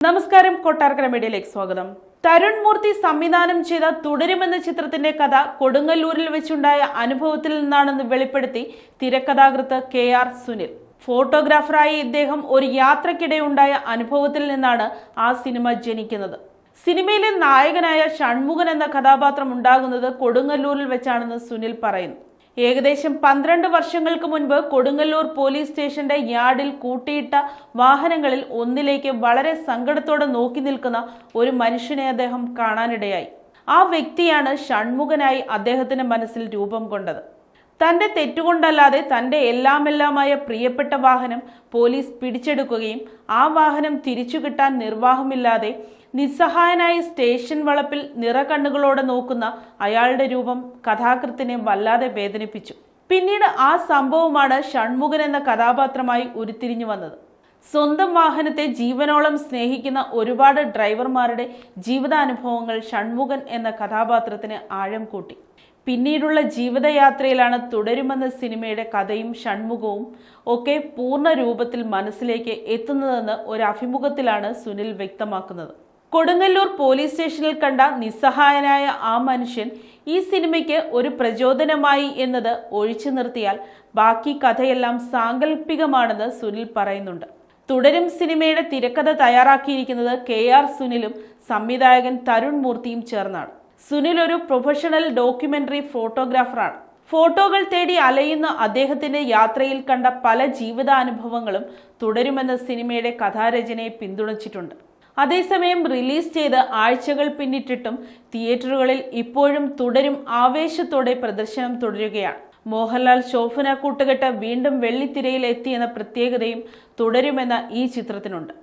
നമസ്കാരം, കൊട്ടാരക്കര മീഡിയയിലേക്ക് സ്വാഗതം. തരുൺ മൂർത്തി സംവിധാനം ചെയ്ത തുടരുമെന്ന ചിത്രത്തിന്റെ കഥ കൊടുങ്ങല്ലൂരിൽ വെച്ചുണ്ടായ അനുഭവത്തിൽ നിന്നാണെന്ന് വെളിപ്പെടുത്തി തിരക്കഥാകൃത്ത് KR സുനിൽ. ഫോട്ടോഗ്രാഫറായി ഇദ്ദേഹം ഒരു യാത്രക്കിടെ ഉണ്ടായ അനുഭവത്തിൽ നിന്നാണ് ആ സിനിമ ജനിക്കുന്നത്. സിനിമയിലെ നായകനായ ഷൺമുഖൻ എന്ന കഥാപാത്രം ഉണ്ടാകുന്നത് കൊടുങ്ങല്ലൂരിൽ വെച്ചാണെന്ന് സുനിൽ പറയുന്നു. ഏകദേശം 12 വർഷങ്ങൾക്ക് മുൻപ് കൊടുങ്ങല്ലൂർ പോലീസ് സ്റ്റേഷന്റെ യാർഡിൽ കൂട്ടിയിട്ട വാഹനങ്ങളിൽ ഒന്നിലേക്ക് വളരെ സങ്കടത്തോടെ നോക്കി നിൽക്കുന്ന ഒരു മനുഷ്യനെ അദ്ദേഹം കാണാനിടയായി. ആ വ്യക്തിയാണ് ഷൺമുഖനായി അദ്ദേഹത്തിന്റെ മനസ്സിൽ രൂപം കൊണ്ടത്. തന്റെ തെറ്റുകൊണ്ടല്ലാതെ തന്റെ എല്ലാമെല്ലാമായ പ്രിയപ്പെട്ട വാഹനം പോലീസ് പിടിച്ചെടുക്കുകയും ആ വാഹനം തിരിച്ചു കിട്ടാൻ നിർവാഹമില്ലാതെ നിസ്സഹായനായി സ്റ്റേഷൻ വളപ്പിൽ നിറകണ്ണുകളോടെ നോക്കുന്ന അയാളുടെ രൂപം കഥാകൃത്തിനെ വല്ലാതെ വേദനിപ്പിച്ചു. പിന്നീട് ആ സംഭവമാണ് ഷൺമുഖൻ എന്ന കഥാപാത്രമായി ഉരുത്തിരിഞ്ഞു വന്നത്. സ്വന്തം വാഹനത്തെ ജീവനോളം സ്നേഹിക്കുന്ന ഒരുപാട് ഡ്രൈവർമാരുടെ ജീവിതാനുഭവങ്ങൾ ഷൺമുഖൻ എന്ന കഥാപാത്രത്തിന് ആഴം കൂട്ടി. പിന്നീടുള്ള ജീവിതയാത്രയിലാണ് തുടരുമെന്ന സിനിമയുടെ കഥയും ഷൺമുഖവും ഒക്കെ പൂർണ്ണ രൂപത്തിൽ മനസ്സിലേക്ക് എത്തുന്നതെന്ന് ഒരു അഭിമുഖത്തിലാണ് സുനിൽ വ്യക്തമാക്കുന്നത്. കൊടുങ്ങല്ലൂർ പോലീസ് സ്റ്റേഷനിൽ കണ്ട നിസ്സഹായനായ ആ മനുഷ്യൻ ഈ സിനിമയ്ക്ക് ഒരു പ്രചോദനമായി എന്നത് ഒഴിച്ചു നിർത്തിയാൽ ബാക്കി കഥയെല്ലാം സാങ്കല്പികമാണെന്ന് സുനിൽ പറയുന്നുണ്ട്. തുടരും സിനിമയുടെ തിരക്കഥ തയ്യാറാക്കിയിരിക്കുന്നത് KR സുനിലും സംവിധായകൻ തരുൺ മൂർത്തിയും ചേർന്നാണ്. സുനിൽ ഒരു പ്രൊഫഷണൽ ഡോക്യുമെന്ററി ഫോട്ടോഗ്രാഫറാണ്. ഫോട്ടോകൾ തേടി അലയുന്ന അദ്ദേഹത്തിന്റെ യാത്രയിൽ കണ്ട പല ജീവിതാനുഭവങ്ങളും തുടരുമെന്ന സിനിമയുടെ കഥാരചനയെ പിന്തുണച്ചിട്ടുണ്ട്. അതേസമയം റിലീസ് ചെയ്ത് ആഴ്ചകൾ പിന്നിട്ടിട്ടും തിയേറ്ററുകളിൽ ഇപ്പോഴും തുടരും ആവേശത്തോടെ പ്രദർശനം തുടരുകയാണ്. മോഹൻലാൽ ശോഭന കൂട്ടുകെട്ട് വീണ്ടും വെള്ളിത്തിരയിൽ എത്തിയെന്ന പ്രത്യേകതയും തുടരുമെന്ന ഈ ചിത്രത്തിനുണ്ട്.